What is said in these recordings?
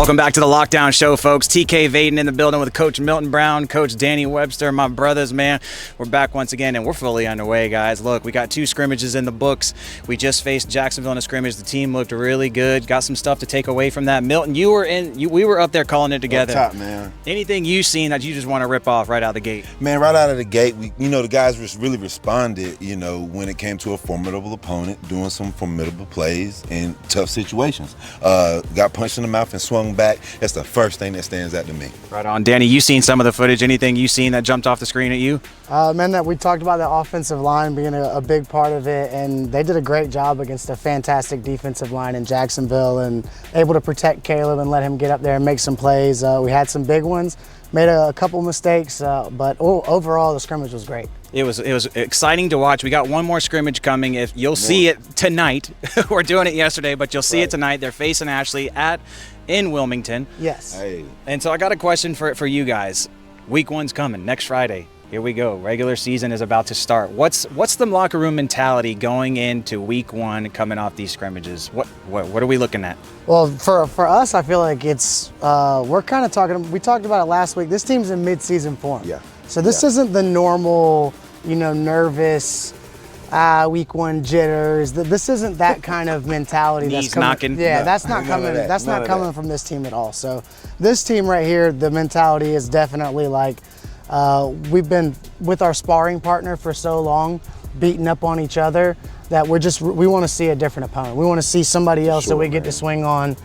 Welcome back to the Lockdown Show, folks. TK Vaden in the building with Coach Milton Brown, Coach Danny Webster, my brothers, man. We're back once again, and we're fully underway, guys. Look, we got 2 scrimmages in the books. We just faced Jacksonville in a scrimmage. The team looked really good. Got some stuff to take away from that. Milton, we were up there calling it together. Top, man. Anything you seen that you just want to rip off right out of the gate? Man, right out of the gate, the guys just really responded, when it came to a formidable opponent, doing some formidable plays in tough situations. Got punched in the mouth and swung back. That's the first thing that stands out to me. Right on. Danny, you seen some of the footage. Anything you seen that jumped off the screen at you? Man, that we talked about the offensive line being a big part of it, and they did a great job against a fantastic defensive line in Jacksonville and able to protect Caleb and let him get up there and make some plays. We had some big ones, made a couple mistakes, but overall the scrimmage was great. It was exciting to watch. We got one more scrimmage coming. If you'll see it tonight. We're doing it yesterday, but you'll see it tonight. They're facing Ashley in Wilmington. Yes. Hey. And so I got a question for you guys. Week 1's coming next Friday. Here we go. Regular season is about to start. What's the locker room mentality going into week 1 coming off these scrimmages? What are we looking at? Well, for us, I feel like it's we're kind of talking. We talked about it last week. This team's in mid-season form. Yeah. So this isn't the normal, nervous. Week 1 jitters. This isn't that kind of mentality. Knees knocking. Yeah, that's not coming. That's not coming from this team at all. So this team right here, the mentality is definitely like we've been with our sparring partner for so long, beating up on each other that we want to see a different opponent. We want to see somebody else that we get to swing on.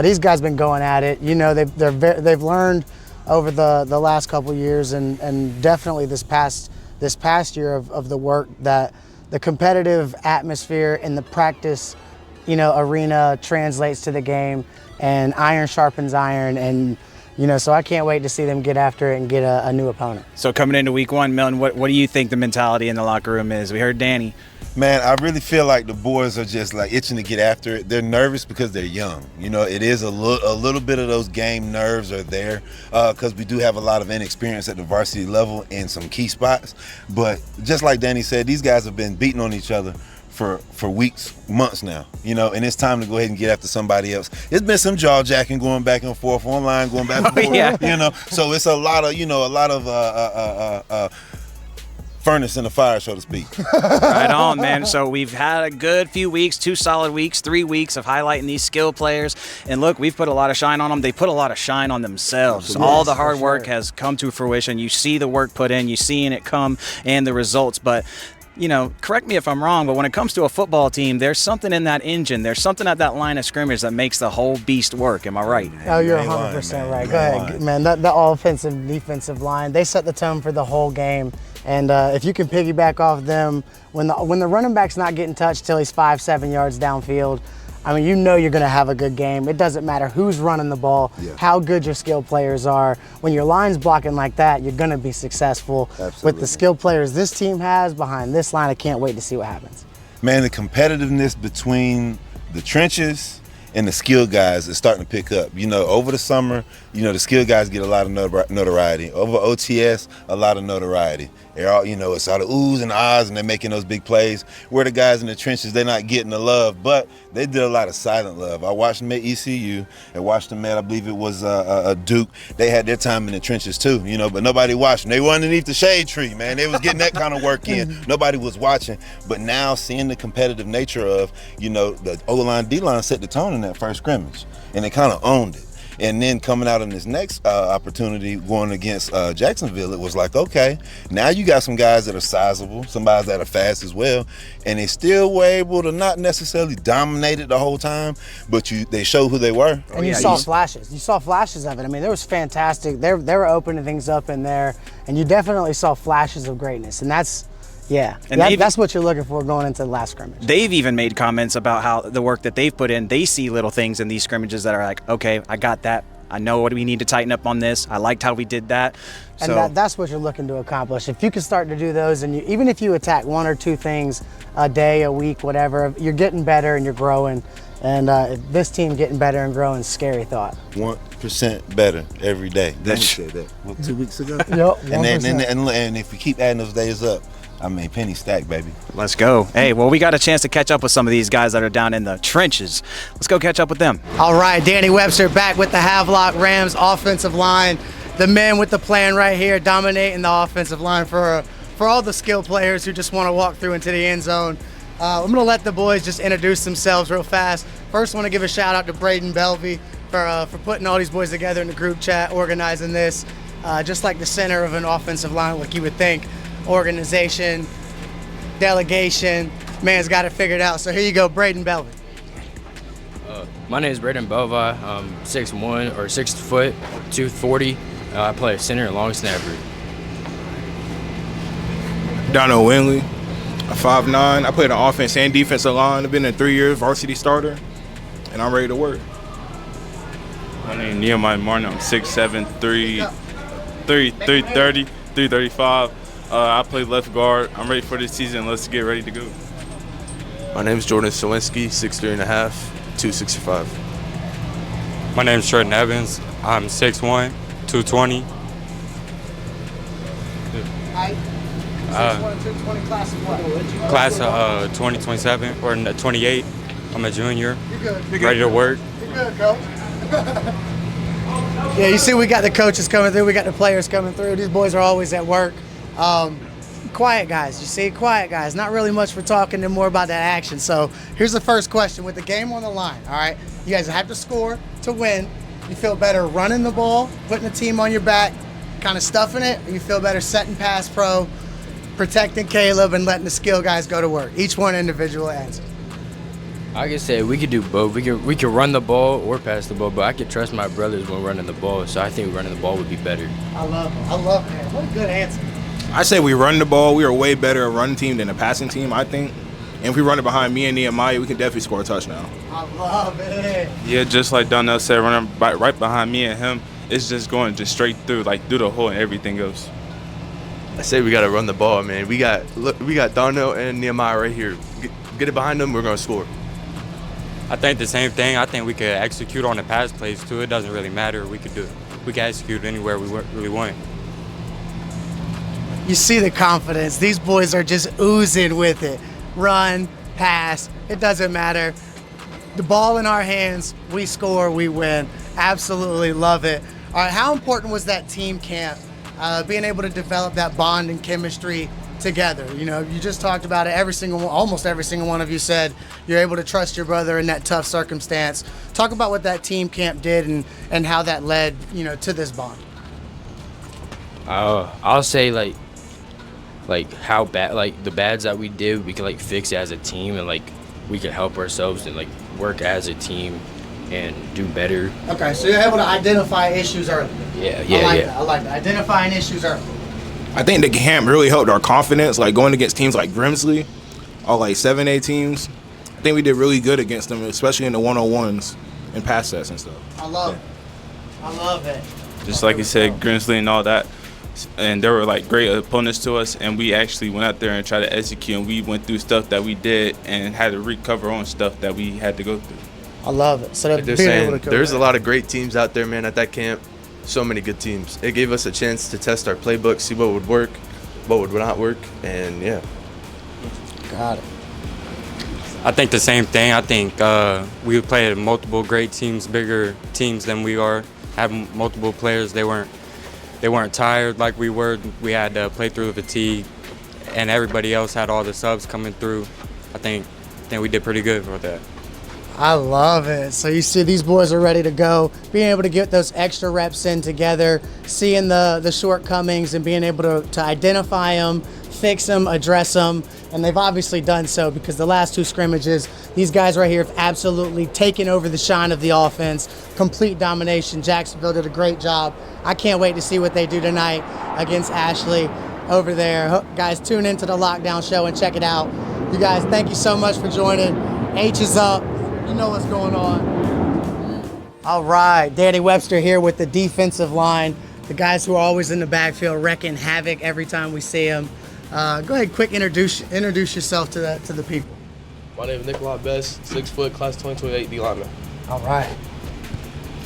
These guys been going at it. They've learned over the last couple years and definitely this past year of the work that the competitive atmosphere in the practice, arena translates to the game, and iron sharpens iron, and so I can't wait to see them get after it and get a new opponent. So coming into week 1, Milton, what do you think the mentality in the locker room is? We heard Danny. Man, I really feel like the boys are just like itching to get after it. They're nervous because they're young. It is a little bit of those game nerves are there because we do have a lot of inexperience at the varsity level in some key spots. But just like Danny said, these guys have been beating on each other for weeks, months now, and it's time to go ahead and get after somebody else. It's been some jaw jacking going back and forth online, going back and forth, yeah. So it's a lot of furnace in the fire, so to speak. Right on, man. So we've had a good few weeks, 2 solid weeks, 3 weeks of highlighting these skill players. And look, we've put a lot of shine on them. They put a lot of shine on themselves. Yes, all the hard work has come to fruition. You see the work put in, you seeing it come and the results. But correct me if I'm wrong, but when it comes to a football team, there's something in that engine. There's something at that line of scrimmage that makes the whole beast work. Am I right? Oh, you're 100% right. Go ahead, man. The offensive, defensive line, they set the tone for the whole game. And if you can piggyback off them, when the running back's not getting touched till he's 5-7 yards downfield, you're going to have a good game. It doesn't matter who's running the ball, how good your skill players are. When your line's blocking like that, you're going to be successful. Absolutely. With the skill players this team has behind this line. I can't wait to see what happens. Man, the competitiveness between the trenches and the skill guys is starting to pick up. Over the summer, the skill guys get a lot of notoriety. Over OTS, a lot of notoriety. They're all, it's all the oohs and ahs, and they're making those big plays. Where the guys in the trenches, they're not getting the love, but they did a lot of silent love. I watched them at ECU and watched them at, I believe it was Duke. They had their time in the trenches too, but nobody watched them. They were underneath the shade tree, man. They was getting that kind of work in. Nobody was watching. But now seeing the competitive nature of, the O-line, D-line set the tone in that first scrimmage, and they kind of owned it. And then coming out in this next opportunity going against Jacksonville, it was like, okay, now you got some guys that are sizable, some guys that are fast as well, and they still were able to not necessarily dominate it the whole time, but they showed who they were. And you saw flashes. You saw flashes of it. There was fantastic. They were opening things up in there, and you definitely saw flashes of greatness, and that's that's what you're looking for going into the last scrimmage. They've even made comments about how the work that they've put in, they see little things in these scrimmages that are like, okay, I got that. I know what we need to tighten up on this. I liked how we did that. And that's what you're looking to accomplish. If you can start to do those, and even if you attack 1 or 2 things a day, a week, whatever, you're getting better and you're growing. And this team getting better and growing, scary thought. 1% better every day. Then we said that 2 weeks ago. Yep. And if we keep adding those days up, I mean, penny stack, baby. Let's go. Hey, well, we got a chance to catch up with some of these guys that are down in the trenches. Let's go catch up with them. All right, Danny Webster back with the Havelock Rams offensive line. The men with the plan right here, dominating the offensive line for all the skilled players who just want to walk through into the end zone. I'm going to let the boys just introduce themselves real fast. First, I want to give a shout out to Braden Belvey for putting all these boys together in the group chat, organizing this. Just like the center of an offensive line, like you would think. Organization, delegation, man's got it figured out. So here you go, Braden Belvey. My name is Braden Belvey. I'm 6'1" or 6 foot, 240. I play center and long snapper. Donald Winley, a 5'9". I played on offense and defensive line. I've been in 3 years, varsity starter, and I'm ready to work. My name is Nehemiah Martin. I'm 6'7", 330, 335. I play left guard. I'm ready for this season. Let's get ready to go. My name is Jordan Sawinski, 6'3.5", 265. My name is Jordan Evans. I'm 6'1", 220. Height? 6'1", 220, class of what? Class of 2027 or 28. I'm a junior. You're good. Ready to work. You're good, coach. Yeah, you see we got the coaches coming through, we got the players coming through. These boys are always at work. Quiet guys, you see, quiet guys. Not really much for talking and more about that action. So here's the first question. With the game on the line, all right, you guys have to score to win. You feel better running the ball, putting the team on your back, kind of stuffing it, or you feel better setting pass pro, protecting Caleb, and letting the skill guys go to work? Each one individual answer. I could say we could do both. We could run the ball or pass the ball, but I could trust my brothers when running the ball, so I think running the ball would be better. I love that. What a good answer. I say we run the ball. We are way better a run team than a passing team, I think. And if we run it behind me and Nehemiah, we can definitely score a touchdown. I love it. Yeah, just like Donnell said, running right behind me and him, it's just going just straight through, like through the hole and everything goes. I say we got to run the ball, man. We got Darnell and Nehemiah right here. Get it behind them, we're going to score. I think the same thing. I think we could execute on the pass plays too. It doesn't really matter. We can execute anywhere we really want. You see the confidence. These boys are just oozing with it. Run, pass, it doesn't matter. The ball in our hands, we score, we win. Absolutely love it. All right, how important was that team camp, being able to develop that bond and chemistry together? You know, you just talked about it. Almost every single one of you said you're able to trust your brother in that tough circumstance. Talk about what that team camp did and how that led, to this bond. I'll say like how bad, like the bads that we did, we could fix it as a team, and we could help ourselves and work as a team and do better. Okay, so you're able to identify issues early. Yeah. I like that. Identifying issues early. I think the camp really helped our confidence, going against teams like Grimsley, or 7A teams. I think we did really good against them, especially in the one-on-ones and pass sets and stuff. I love it. Just like you said, Grimsley and all that. And they were great opponents to us, and we actually went out there and tried to execute, and we went through stuff that we did and had to recover on stuff that we had to go through. I love it. So they're saying there's a lot of great teams out there, man, at that camp. So many good teams. It gave us a chance to test our playbook, see what would work, what would not work, and yeah. Got it. I think the same thing. I think we played multiple great teams, bigger teams than we are. Have multiple players. They weren't tired like we were. We had to play through the fatigue, and everybody else had all the subs coming through. I think we did pretty good with that. I love it. So you see these boys are ready to go, being able to get those extra reps in together, seeing the shortcomings and being able to identify them, fix them, address them, and they've obviously done so, because the last two scrimmages, these guys right here have absolutely taken over the shine of the offense, complete domination. Jacksonville did a great job. I can't wait to see what they do tonight against Ashley over there. Guys, tune into the Lockdown Show and check it out. You guys, thank you so much for joining. H is up. You know what's going on. All right, Danny Webster here with the defensive line. The guys who are always in the backfield wrecking havoc every time we see them. Go ahead, quick introduce yourself to the people. My name is Nikolai Best, 6 foot, class 2028 D lineman. All right.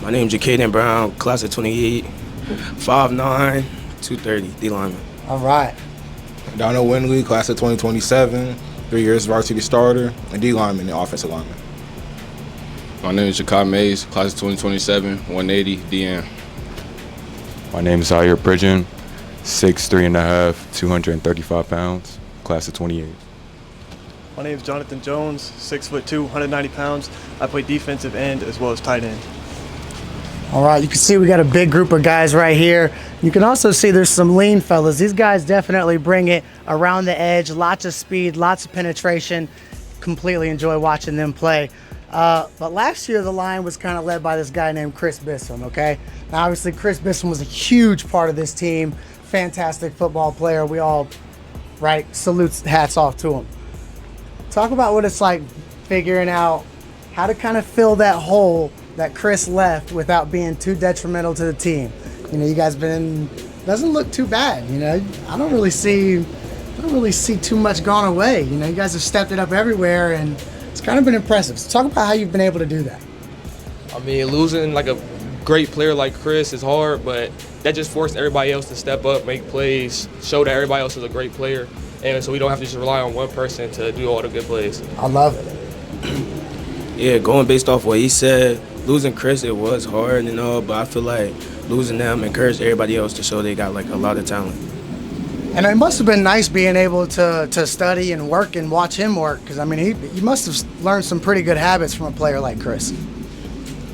My name is Jacaden Brown, class of 28, 5'9", 230 D lineman. All right. Donald Winley, class of 2027, 3 years varsity starter, and D lineman and offensive lineman. My name is Jakai Mays, class of 2027, 180, DN. My name is Zaire Pridgeon, 6'3.5", 235 pounds, class of 28. My name is Jonathan Jones, 6'2", 190 pounds. I play defensive end as well as tight end. All right, you can see we got a big group of guys right here. You can also see there's some lean fellas. These guys definitely bring it around the edge, lots of speed, lots of penetration. Completely enjoy watching them play. But last year the line was kind of led by this guy named Chris Bissom, okay? Now obviously Chris Bissom was a huge part of this team, fantastic football player. We all, right, salutes, hats off to him. Talk about what it's like figuring out how to kind of fill that hole that Chris left without being too detrimental to the team. You know, you guys doesn't look too bad, you know? I don't really see too much gone away. You know, you guys have stepped it up everywhere and it's kind of been impressive. So talk about how you've been able to do that. I mean, losing like a great player like Chris is hard, but that just forced everybody else to step up, make plays, show that everybody else is a great player. And so we don't have to just rely on one person to do all the good plays. I love it. Yeah, going based off what he said, losing Chris, it was hard and all, but I feel like losing them encouraged everybody else to show they got like a lot of talent. And it must have been nice being able to study and work and watch him work, because I mean, he must have learned some pretty good habits from a player like Chris.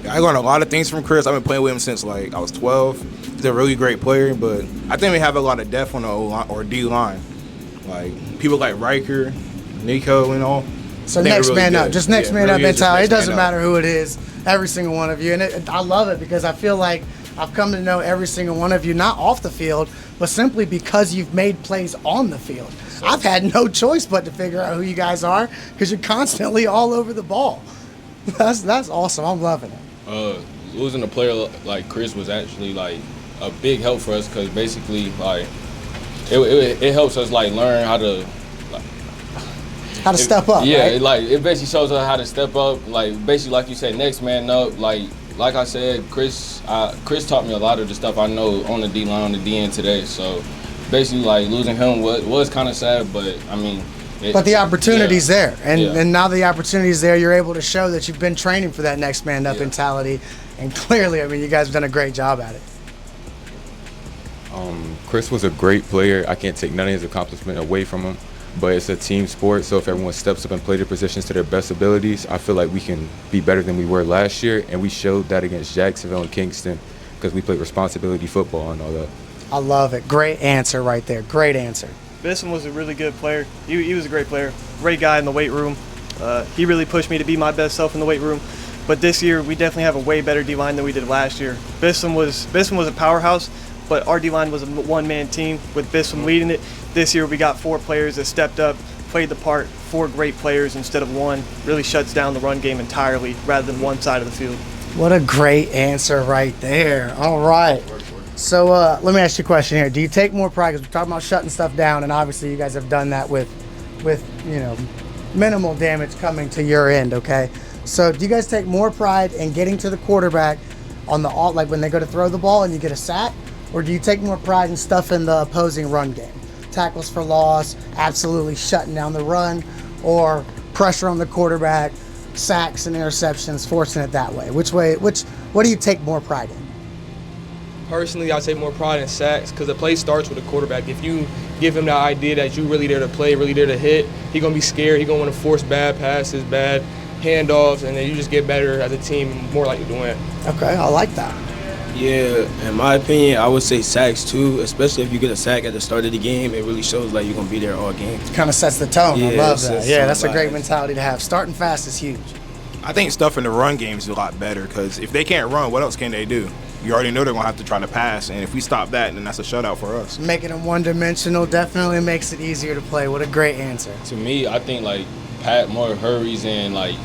I learned a lot of things from Chris. I've been playing with him since like I was 12. He's a really great player, but I think we have a lot of depth on the O-line or D line. Like people like Riker, Nico, and all. So next man up, just next man up mentality. It doesn't matter who it is, every single one of you. And I love it because I feel like I've come to know every single one of you, not off the field, but simply because you've made plays on the field. I've had no choice but to figure out who you guys are because you're constantly all over the ball. That's awesome. I'm loving it. Losing a player like Chris was actually like a big help for us because basically like it helps us like learn how to step up. Yeah, right? it basically shows us how to step up. Like basically, like you said, next man up. Like I said, Chris taught me a lot of the stuff I know on the D line, on the DN today. So basically, like losing him was kind of sad, but I mean. But the opportunity's there, and now the opportunity's there. You're able to show that you've been training for that next man up mentality, and clearly, I mean, you guys have done a great job at it. Chris was a great player. I can't take none of his accomplishment away from him, but it's a team sport, so if everyone steps up and play their positions to their best abilities, I feel like we can be better than we were last year, and we showed that against Jacksonville and Kingston because we played responsibility football and all that. I love it. Great answer right there. Great answer. Bissom was a really good player. He was a great player, great guy in the weight room. He really pushed me to be my best self in the weight room. But this year, we definitely have a way better D-line than we did last year. Bissom was a powerhouse, but our D-line was a one-man team with Bissom leading it. This year, we got 4 players that stepped up, played the part, 4 great players instead of one. Really shuts down the run game entirely rather than one side of the field. What a great answer right there. All right. So let me ask you a question here. Do you take more pride, because we're talking about shutting stuff down, and obviously you guys have done that with minimal damage coming to your end, okay? So do you guys take more pride in getting to the quarterback on like when they go to throw the ball and you get a sack, or do you take more pride in stuffing the opposing run game? Tackles for loss, absolutely shutting down the run, or pressure on the quarterback, sacks and interceptions, forcing it that way? What do you take more pride in? Personally, I take more pride in sacks because the play starts with the quarterback. If you give him the idea that you're really there to play, really there to hit, he's going to be scared. He's going to want to force bad passes, bad handoffs, and then you just get better as a team, more likely to win. Okay, I like that. Yeah, in my opinion, I would say sacks too, especially if you get a sack at the start of the game. It really shows like you're going to be there all game. It kind of sets the tone. Yeah, I love that. Yeah, that's a great vibes. mentality to have. Starting fast is huge. I think stuff in the run game is a lot better because if they can't run, what else can they do? You already know they're going to have to try to pass, and if we stop that, then that's a shutout for us. Making them one-dimensional definitely makes it easier to play. What a great answer. To me, I think like Pat more hurries and like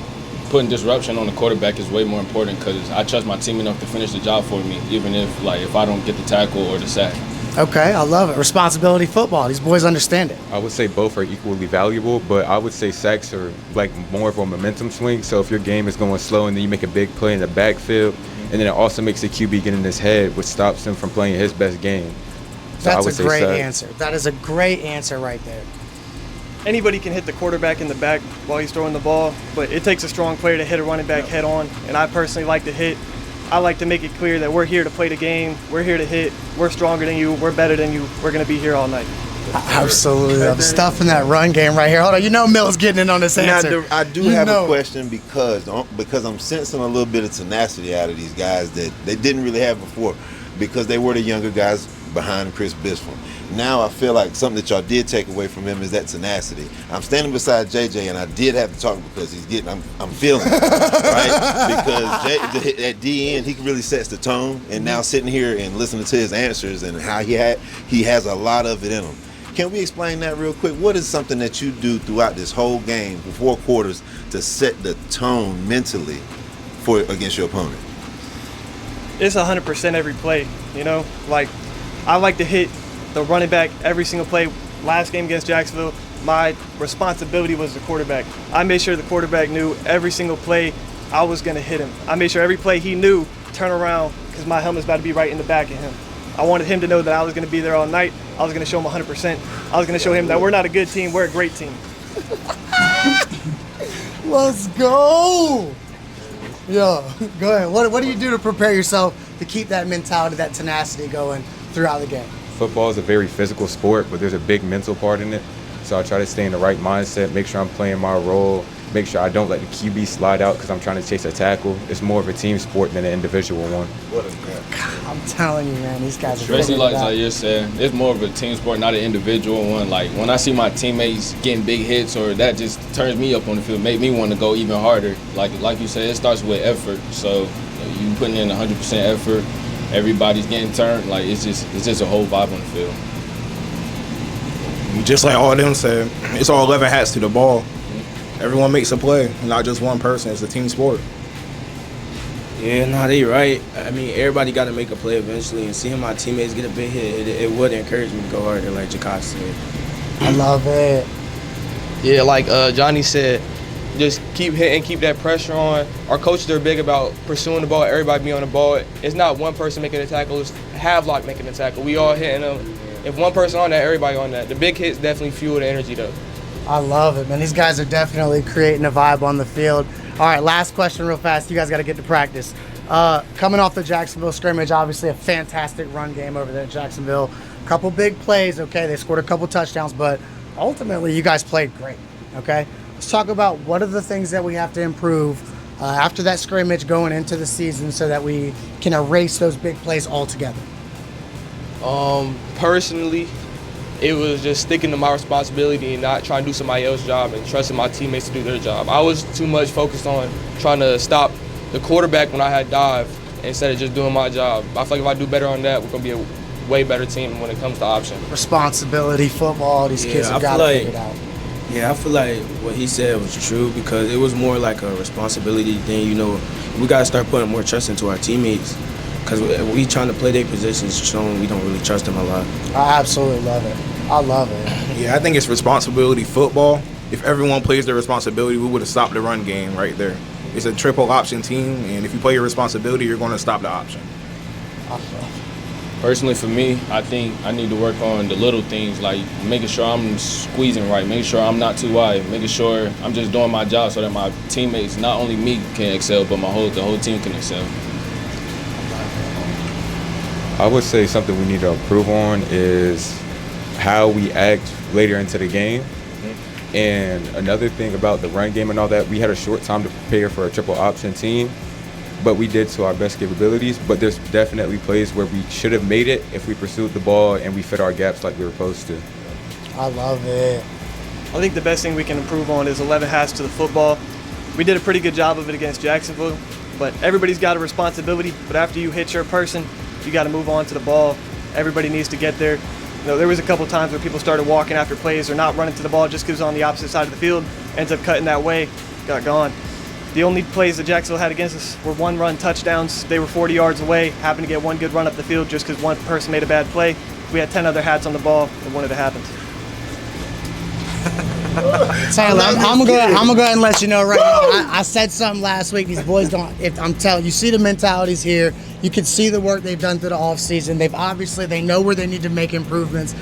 putting disruption on the quarterback is way more important because I trust my team enough to finish the job for me, even if I don't get the tackle or the sack. Okay, I love it. Responsibility football. These boys understand it. I would say both are equally valuable, but I would say sacks are like more of a momentum swing. So if your game is going slow and then you make a big play in the backfield, and then it also makes the QB get in his head, which stops him from playing his best game. That's a great answer. That is a great answer right there. Anybody can hit the quarterback in the back while he's throwing the ball, but it takes a strong player to hit a running back head on. And I personally like to hit. I like to make it clear that we're here to play the game. We're here to hit. We're stronger than you. We're better than you. We're going to be here all night. Absolutely. I'm stuffing that run game right here. Hold on. You know Mil's getting in on this answer. Now, I do have a question because I'm sensing a little bit of tenacity out of these guys that they didn't really have before because they were the younger guys behind Chris Bispham. Now I feel like something that y'all did take away from him is that tenacity. I'm standing beside JJ, and I did have to talk because I'm feeling it, right? Because at the end, he really sets the tone, and now sitting here and listening to his answers and how he has a lot of it in him. Can we explain that real quick? What is something that you do throughout this whole game, for 4 quarters, to set the tone mentally against your opponent? It's 100% every play, you know? Like, I like to hit the running back every single play. Last game against Jacksonville, my responsibility was the quarterback. I made sure the quarterback knew every single play I was going to hit him. I made sure every play he knew, turn around, because my helmet's about to be right in the back of him. I wanted him to know that I was going to be there all night. I was going to show him 100%. I was going to show him that we're not a good team, we're a great team. Let's go. Yo, go ahead. What do you do to prepare yourself to keep that mentality, that tenacity going throughout the game? Football is a very physical sport, but there's a big mental part in it. So I try to stay in the right mindset, make sure I'm playing my role, make sure I don't let the QB slide out because I'm trying to chase a tackle. It's more of a team sport than an individual one. I'm telling you, man, these guys are especially like you're saying, it's more of a team sport, not an individual one. Like when I see my teammates getting big hits, or that just turns me up on the field, make me want to go even harder. Like you said, it starts with effort. So you putting in 100% effort. Everybody's getting turned. Like it's just a whole vibe on the field. Just like all of them said, it's all 11 hats to the ball. Everyone makes a play, not just one person. It's a team sport. Yeah, no, they right. I mean, everybody got to make a play eventually, and seeing my teammates get a big hit, it would encourage me to go harder, like Jakai said. I love it. Yeah, like Johnny said, just keep hitting, keep that pressure on. Our coaches are big about pursuing the ball, everybody be on the ball. It's not one person making a tackle, it's Havelock making a tackle. We all hitting them. If one person on that, everybody on that. The big hits definitely fuel the energy, though. I love it, man. These guys are definitely creating a vibe on the field. All right, last question real fast. You guys got to get to practice. Coming off the Jacksonville scrimmage, obviously a fantastic run game over there at Jacksonville. A couple big plays, okay? They scored a couple touchdowns, but ultimately you guys played great, okay? Let's talk about what are the things that we have to improve after that scrimmage going into the season so that we can erase those big plays altogether. Personally, it was just sticking to my responsibility and not trying to do somebody else's job and trusting my teammates to do their job. I was too much focused on trying to stop the quarterback when I had dive instead of just doing my job. I feel like if I do better on that, we're going to be a way better team when it comes to option. Responsibility, football, these kids have got to figure it out. Yeah, I feel like what he said was true because it was more like a responsibility thing. You know, we got to start putting more trust into our teammates because we trying to play their positions, showing we don't really trust them a lot. I absolutely love it. I love it. Yeah, I think it's responsibility football. If everyone plays their responsibility, we would have stopped the run game right there. It's a triple option team, and if you play your responsibility, you're going to stop the option. Personally, for me, I think I need to work on the little things, like making sure I'm squeezing right, making sure I'm not too wide, making sure I'm just doing my job so that my teammates, not only me, can excel, but the whole team can excel. I would say something we need to improve on is how we act later into the game. And another thing about the run game and all that, we had a short time to prepare for a triple option team, but we did to our best capabilities. But there's definitely plays where we should have made it if we pursued the ball and we fit our gaps like we were supposed to. I love it. I think the best thing we can improve on is 11 hats to the football. We did a pretty good job of it against Jacksonville, but everybody's got a responsibility. But after you hit your person, you got to move on to the ball. Everybody needs to get there. You know, there was a couple times where people started walking after plays or not running to the ball just because it was on the opposite side of the field, ends up cutting that way, got gone. The only plays that Jacksonville had against us were one-run touchdowns. They were 40 yards away, happened to get one good run up the field just because one person made a bad play. We had 10 other hats on the ball, and one of it happened. Taylor, I'm gonna go ahead and let you know right now. I said something last week. These boys don't. If I'm telling you, see the mentalities here. You can see the work they've done through the off season. They know where they need to make improvements.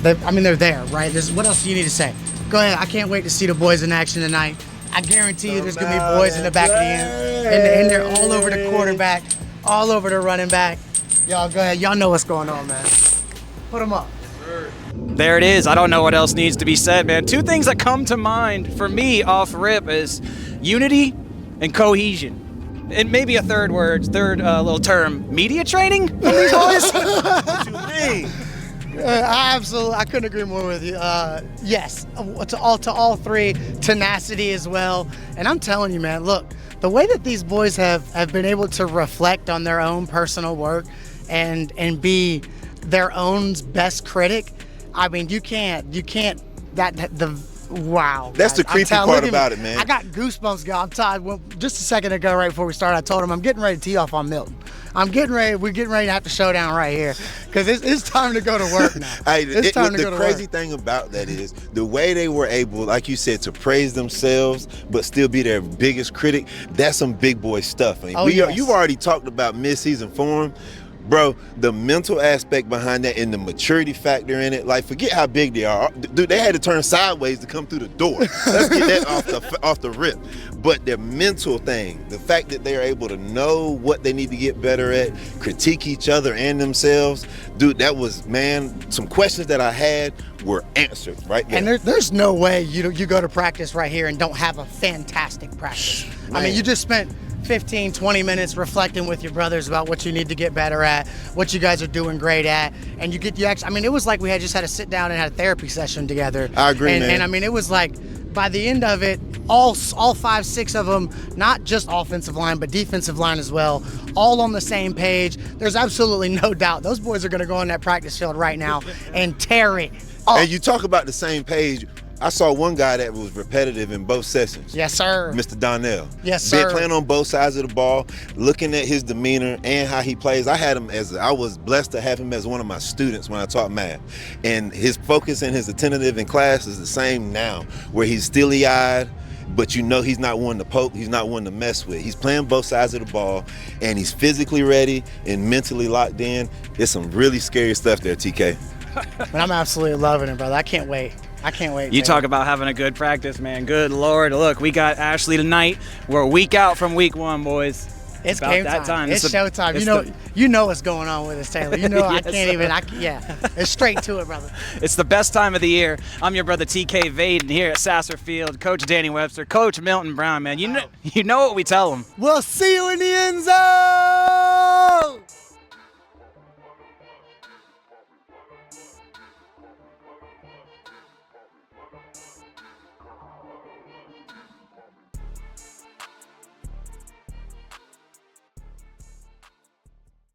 They're there, right? What else do you need to say? Go ahead. I can't wait to see the boys in action tonight. I guarantee you, there's gonna be boys in the back of the end, and they're all over the quarterback, all over the running back. Y'all go ahead. Y'all know what's going on, man. Put them up. There it is. I don't know what else needs to be said, man. Two things that come to mind for me off rip is unity and cohesion. And maybe a third little term, media training from these boys. What you mean? I couldn't agree more with you. Yes, to all three, tenacity as well. And I'm telling you, man, look, the way that these boys have been able to reflect on their own personal work and be their own best critic. I mean, you can't. Wow. That's the creepy part about it, man. I got goosebumps, guys. I'm tired. Well, just a second ago, right before we started, I told him I'm getting ready to tee off on Milton. We're getting ready to have to show down right here because it's time to go to work now. It's time to go to work. The crazy thing about that is the way they were able, like you said, to praise themselves but still be their biggest critic. That's some big boy stuff. I mean, you've already talked about mid-season form. Bro, the mental aspect behind that and the maturity factor in it, like, forget how big they are. Dude, they had to turn sideways to come through the door. Let's get that off the rip. But their mental thing, the fact that they're able to know what they need to get better at, critique each other and themselves, dude, that was, man, some questions that I had were answered right there. And there's no way you go to practice right here and don't have a fantastic practice. Man. I mean, you just spent 15, 20 minutes reflecting with your brothers about what you need to get better at, what you guys are doing great at, and it was like we had just had to sit down and had a therapy session together. I agree, man. And I mean, it was like, by the end of it, all 5, 6 of them, not just offensive line, but defensive line as well, all on the same page. There's absolutely no doubt those boys are going to go on that practice field right now and tear it up. And you talk about the same page. I saw one guy that was repetitive in both sessions. Yes, sir. Mr. Donnell. Yes, sir. Playing on both sides of the ball, looking at his demeanor and how he plays. I was blessed to have him as one of my students when I taught math. And his focus and his attentive in class is the same now, where he's steely-eyed, but you know he's not one to poke, he's not one to mess with. He's playing both sides of the ball, and he's physically ready and mentally locked in. It's some really scary stuff there, TK. But I'm absolutely loving it, brother. I can't wait. You talk about having a good practice, man. Good Lord. Look, we got Ashley tonight. We're a week out from week 1, boys. It's game time. It's showtime. You know what's going on with us, Taylor. You know yes, it's straight to it, brother. It's the best time of the year. I'm your brother TK Vaden here at Sasser Field. Coach Danny Webster, Coach Milton Brown, man. You know what we tell them. We'll see you in the end zone.